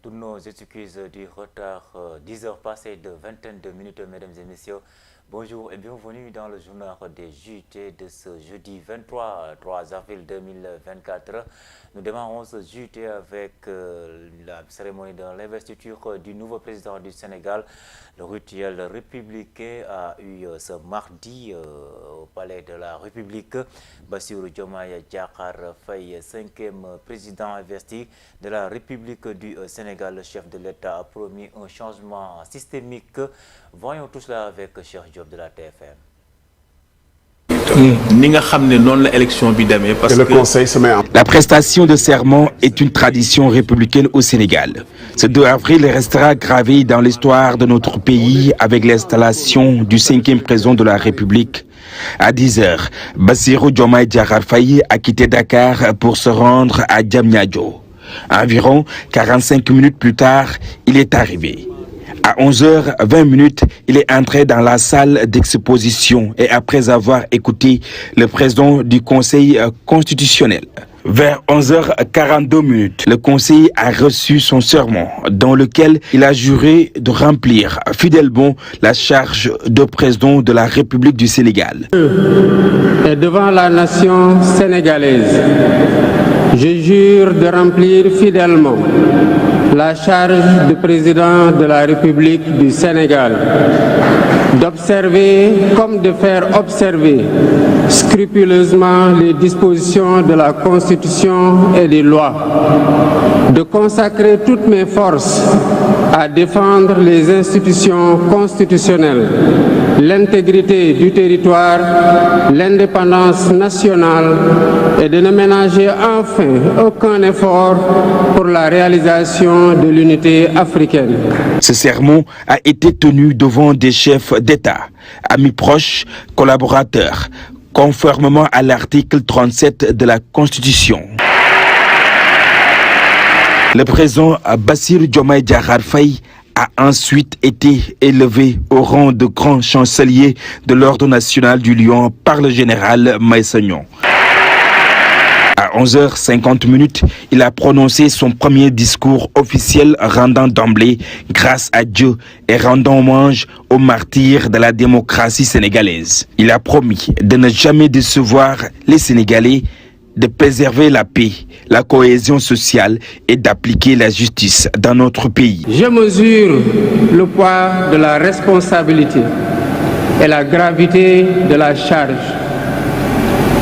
Tous nos excuses du retard, 10 heures passées de 22 minutes, mesdames et messieurs. Bonjour et bienvenue dans le journal des JT de ce jeudi 3 avril 2024. Nous démarrons ce JT avec la cérémonie de l'investiture du nouveau président du Sénégal. Le rituel républicain a eu ce mardi au palais de la République. Bassirou Diomaye Diakhar Faye, 5e président investi de la République du Sénégal. Le chef de l'État a promis un changement systémique. Voyons tout cela avec Cheikh Diop de la TFM. La prestation de serment est une tradition républicaine au Sénégal. Ce 2 avril restera gravé dans l'histoire de notre pays avec l'installation du 5e président de la République. À 10h, Bassirou Diomaye Diakhar Faye a quitté Dakar pour se rendre à Diamniadio. Environ 45 minutes plus tard, il est arrivé. À 11h20, il est entré dans la salle d'exposition et après avoir écouté le président du Conseil constitutionnel. Vers 11h42, le Conseil a reçu son serment dans lequel il a juré de remplir fidèlement la charge de président de la République du Sénégal. Et devant la nation sénégalaise, je jure de remplir fidèlement la charge de président de la République du Sénégal, d'observer comme de faire observer scrupuleusement les dispositions de la Constitution et des lois, de consacrer toutes mes forces à défendre les institutions constitutionnelles, l'intégrité du territoire, l'indépendance nationale et de ne ménager enfin aucun effort pour la réalisation de l'unité africaine. Ce sermon a été tenu devant des chefs d'État, amis proches, collaborateurs, conformément à l'article 37 de la Constitution. Le président Bassirou Diomaye Diakhar Faye a ensuite été élevé au rang de grand chancelier de l'Ordre national du Lion par le général Maïssa Niang. À 11h50, il a prononcé son premier discours officiel rendant d'emblée grâce à Dieu et rendant hommage aux martyrs de la démocratie sénégalaise. Il a promis de ne jamais décevoir les Sénégalais, de préserver la paix, la cohésion sociale et d'appliquer la justice dans notre pays. Je mesure le poids de la responsabilité et la gravité de la charge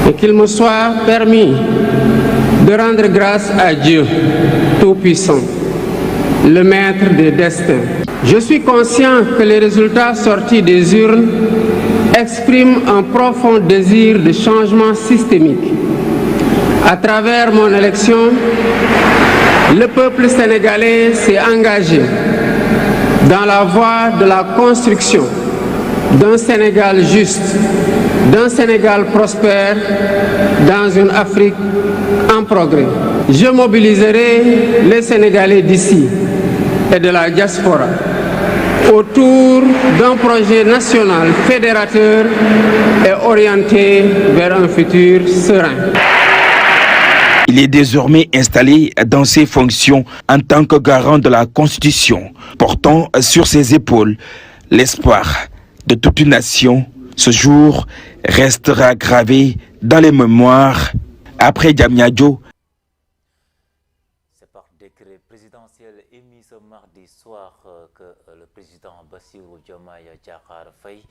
et qu'il me soit permis de rendre grâce à Dieu Tout-Puissant, le maître des destins. Je suis conscient que les résultats sortis des urnes expriment un profond désir de changement systémique. À travers mon élection, le peuple sénégalais s'est engagé dans la voie de la construction d'un Sénégal juste, d'un Sénégal prospère, dans une Afrique en progrès. Je mobiliserai les Sénégalais d'ici et de la diaspora autour d'un projet national fédérateur et orienté vers un futur serein. Il est désormais installé dans ses fonctions en tant que garant de la Constitution, portant sur ses épaules l'espoir de toute une nation. Ce jour restera gravé dans les mémoires. Après Diamniadio, c'est par décret présidentiel émis ce mardi soir que le président Bassirou Diomaye Diakhar Faye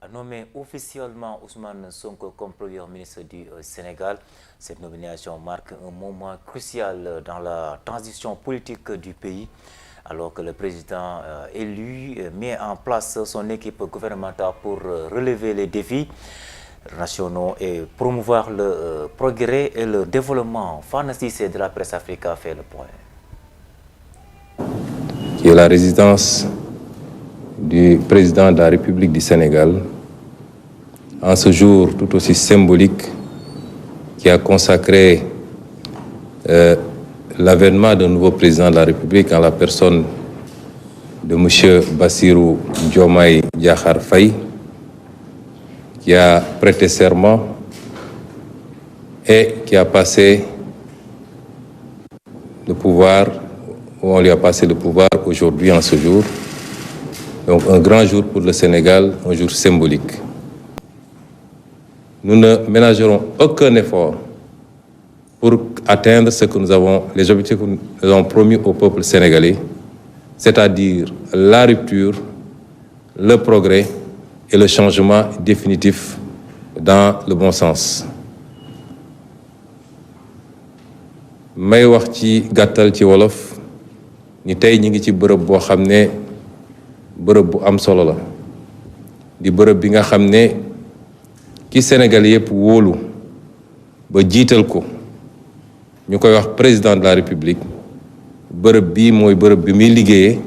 a nommé officiellement Ousmane Sonko comme Premier ministre du Sénégal. Cette nomination marque un moment crucial dans la transition politique du pays, alors que le président élu met en place son équipe gouvernementale pour relever les défis nationaux et promouvoir le progrès et le développement. Fana Cissé de la Presse Africa fait le point. Qui est la résidence du président de la République du Sénégal, en ce jour tout aussi symbolique qui a consacré l'avènement d'un nouveau président de la République en la personne de M. Bassirou Diomaye Diakhar Faye, qui a prêté serment et qui a passé le pouvoir, où on lui a passé le pouvoir aujourd'hui en ce jour. Donc un grand jour pour le Sénégal, un jour symbolique. Nous ne ménagerons aucun effort pour atteindre ce que nous avons, les objectifs que nous avons promis au peuple sénégalais, c'est-à-dire la rupture, le progrès et le changement définitif dans le bon sens. may wax ci gàttal ci wolof ni tey ñi ngi ci bërëb boo xam ne bërëb bu am solo la di bërëb bi nga xam ne ki Sénégal yépp wóolu ba jiital ko ñu koy wax président de la République bërëb bii mooy bërëb bi muy liggéeyee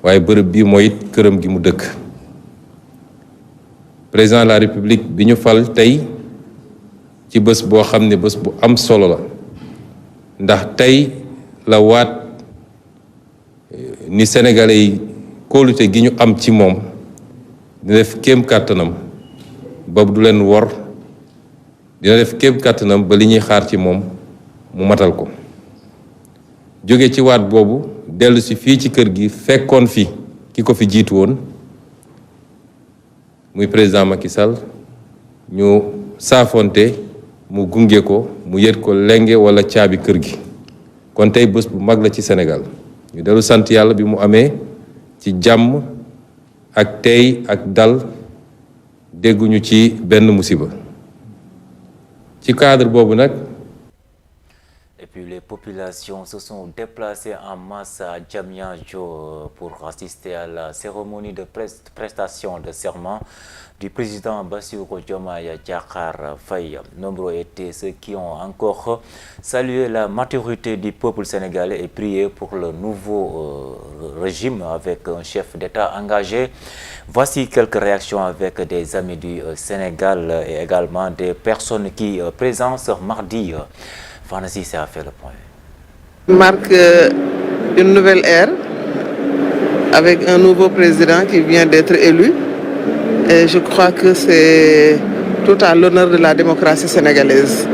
waaye bërëb bii mooy it këram gi mu dëkk président de la République bi ñu fal tey ci bés boo xam ne bés bu am solo la ndax tey la waat ni sénégalais yi kóolute gi ñu am ci moom dina def kéem kàttanam ba du leen wor dina def kéem kàttanam ba li ñuy xaar ci moom mu matal ko jóge ci waat boobu dellu si fii ci kër gi fekkoon fi ki ko fi jiitu woon muy président Macky Sall ñu saafonte mu gunge ko mu yët ko lenge wala caabi kër gi kon tey bés bu mag la ci Sénégal ñu dellu sant yàlla bi mu amee ci jàmm ak tey ak dal dégguñu ci benn musiba ci cadre boobu nag. Et puis les populations se sont déplacées en masse à Diamniadio pour assister à la cérémonie de prestation de serment du président Bassirou Diomaye Diakhar Faye. Nombreux étaient ceux qui ont encore salué la maturité du peuple sénégalais et prié pour le nouveau régime avec un chef d'État engagé. Voici quelques réactions avec des amis du Sénégal et également des personnes qui présentent mardi. Fanasi, ça a fait le point. Marque une nouvelle ère avec un nouveau président qui vient d'être élu. Et je crois que c'est tout à l'honneur de la démocratie sénégalaise,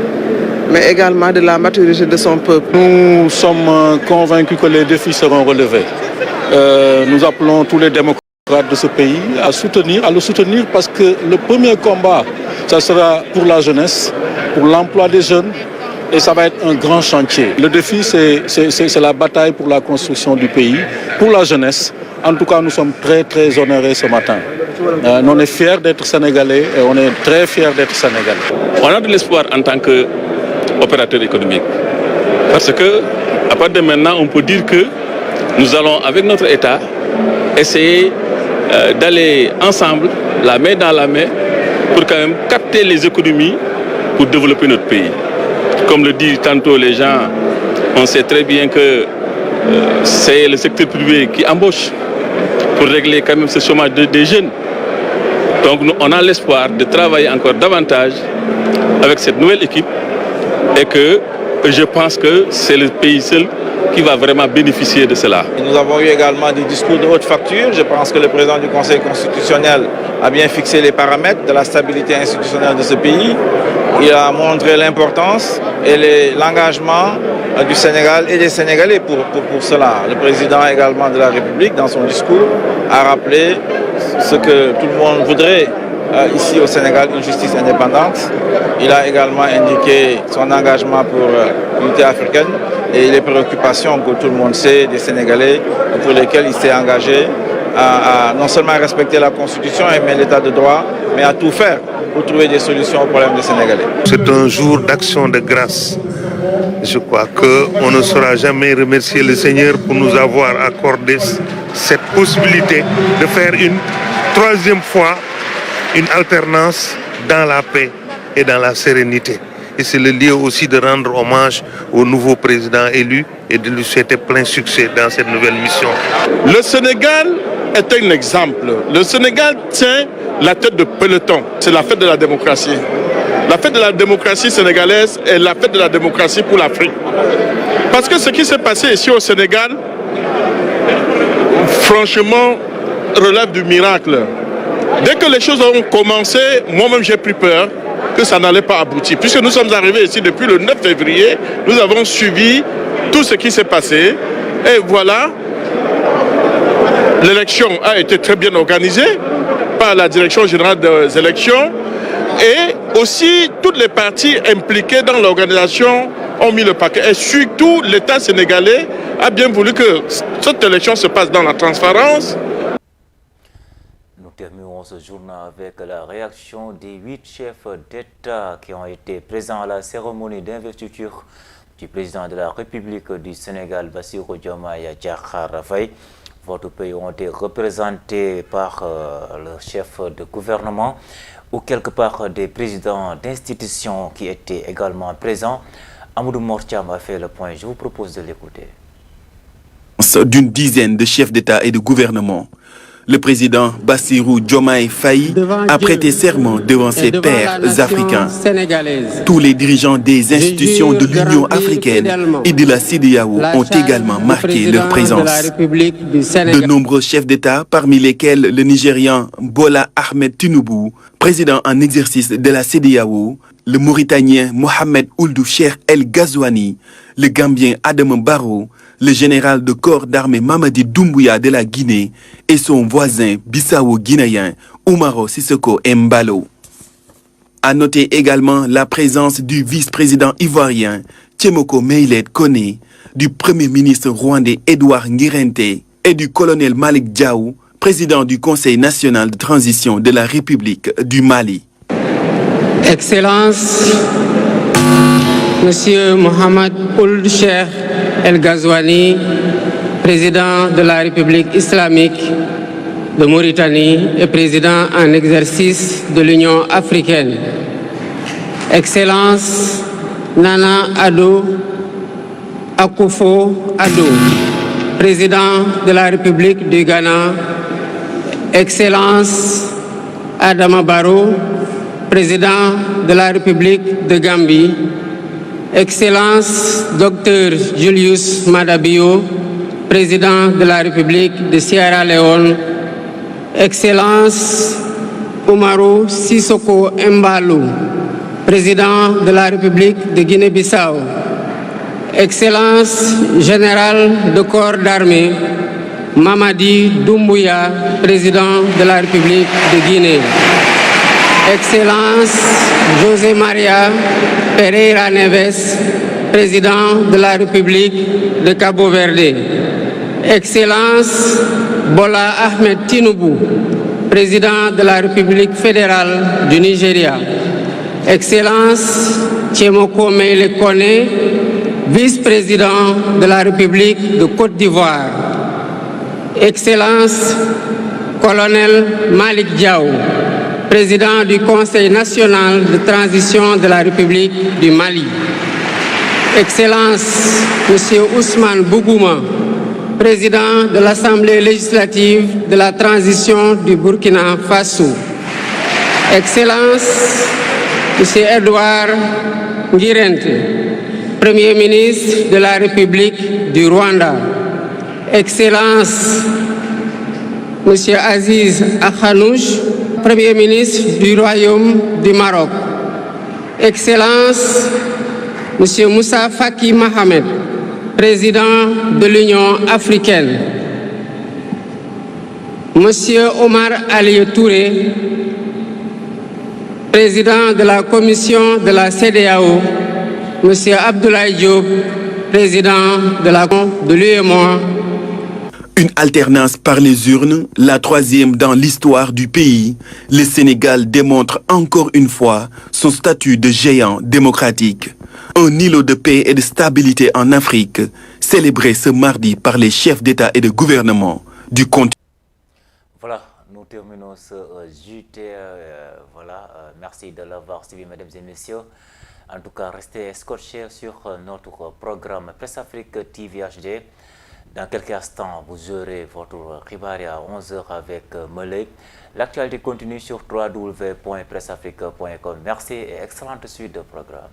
mais également de la maturité de son peuple. Nous sommes convaincus que les défis seront relevés. Nous appelons tous les démocrates de ce pays à le soutenir parce que le premier combat, ça sera pour la jeunesse, pour l'emploi des jeunes. Et ça va être un grand chantier. Le défi, c'est la bataille pour la construction du pays, pour la jeunesse. En tout cas, nous sommes très, très honorés ce matin. On est fiers d'être Sénégalais et on est très fiers d'être Sénégalais. On a de l'espoir en tant qu'opérateur économique. Parce que, à partir de maintenant, on peut dire que nous allons, avec notre État, essayer d'aller ensemble, la main dans la main, pour quand même capter les économies pour développer notre pays. Comme le disent tantôt les gens, on sait très bien que c'est le secteur privé qui embauche. pour régler quand même ce chômage des jeunes. Donc on a l'espoir de travailler encore davantage avec cette nouvelle équipe et que je pense que c'est le pays seul qui va vraiment bénéficier de cela. Nous avons eu également des discours de haute facture. Je pense que le président du Conseil constitutionnel a bien fixé les paramètres de la stabilité institutionnelle de ce pays. Il a montré l'importance et l'engagement du Sénégal et des Sénégalais pour cela. Le président également de la République, dans son discours, a rappelé ce que tout le monde voudrait ici au Sénégal, une justice indépendante. Il a également indiqué son engagement pour l'unité africaine et les préoccupations que tout le monde sait des Sénégalais pour lesquelles il s'est engagé à non seulement respecter la Constitution et l'état de droit, mais à tout faire pour trouver des solutions aux problèmes des Sénégalais. C'est un jour d'action de grâce. Je crois qu'on ne saura jamais remercier le Seigneur pour nous avoir accordé cette possibilité de faire une troisième fois une alternance dans la paix et dans la sérénité. Et c'est le lieu aussi de rendre hommage au nouveau président élu et de lui souhaiter plein succès dans cette nouvelle mission. Le Sénégal est un exemple. Le Sénégal tient la tête de peloton. C'est la fête de la démocratie. La fête de la démocratie sénégalaise est la fête de la démocratie pour l'Afrique. Parce que ce qui s'est passé ici au Sénégal, franchement, relève du miracle. Dès que les choses ont commencé, moi-même j'ai pris peur que ça n'allait pas aboutir. Puisque nous sommes arrivés ici depuis le 9 février, nous avons suivi tout ce qui s'est passé. Et voilà, l'élection a été très bien organisée par la Direction générale des élections. Et aussi, toutes les parties impliquées dans l'organisation ont mis le paquet. Et surtout, l'État sénégalais a bien voulu que cette élection se passe dans la transparence. Nous terminons ce journal avec la réaction des 8 chefs d'État qui ont été présents à la cérémonie d'investiture du président de la République du Sénégal, Bassirou Diomaye Diakhar Faye. Votre pays ont été représentés par le chef de gouvernement ou quelque part des présidents d'institutions qui étaient également présents. Amadou Mortiam a fait le point. Je vous propose de l'écouter. D'une dizaine de chefs d'État et de gouvernement, le président Bassirou Diomaye Faye a prêté serment devant ses pairs africains. Tous les dirigeants des institutions de l'Union africaine et de la CEDEAO ont également marqué leur présence. De nombreux chefs d'État, parmi lesquels le Nigérian Bola Ahmed Tinubu, président en exercice de la CEDEAO, le Mauritanien Mohamed Ould Cheikh El Ghazouani, le Gambien Adama Barrow, le général de corps d'armée Mamadi Doumbouya de la Guinée et son voisin bissau-guinéen Umaro Sissoko Embalo. À noter également la présence du vice-président ivoirien Tchemoko Meilet Koné, du premier ministre rwandais Edouard Ngirente et du colonel Malik Diaw, président du Conseil national de transition de la République du Mali. Excellences, Monsieur Mohamed Ould Cheikh El Ghazouani, président de la République islamique de Mauritanie et président en exercice de l'Union africaine. Excellence Nana Addo Akufo-Addo, président de la République du Ghana. Excellence Adama Barrow, président de la République de Gambie. Excellence Dr Julius Maada Bio, président de la République de Sierra Leone. Excellence Umaro Sissoko Embalo, président de la République de Guinée-Bissau. Excellence Général de corps d'armée Mamadi Doumbouya, président de la République de Guinée. Excellence José Maria Pereira Neves, président de la République de Cabo Verde. Excellence Bola Ahmed Tinubu, président de la République fédérale du Nigeria. Excellence Tchemoko Meilet Koné, vice-président de la République de Côte d'Ivoire. Excellence Colonel Malik Diaw, président du Conseil national de transition de la République du Mali. Excellence Monsieur Ousmane Bougouma, président de l'Assemblée législative de la transition du Burkina Faso. Excellence, M. Edouard Ngirente, Premier ministre de la République du Rwanda. Excellence, M. Aziz Akhanouch, Premier ministre du Royaume du Maroc. Excellence, M. Moussa Faki Mohamed, président de l'Union africaine. M. Omar Ali Touré, président de la commission de la CEDEAO. M. Abdoulaye Diop, président de l'UEMOA. Une alternance par les urnes, la troisième dans l'histoire du pays, le Sénégal démontre encore une fois son statut de géant démocratique. Un îlot de paix et de stabilité en Afrique, célébré ce mardi par les chefs d'État et de gouvernement du continent. Voilà, nous terminons ce JT. Merci de l'avoir suivi, mesdames et messieurs. En tout cas, restez scotchés sur notre programme Presse Afrique TV HD. Dans quelques instants, vous aurez votre Ribari à 11h avec Melek. L'actualité continue sur www.presseafrique.com. Merci et excellente suite de programme.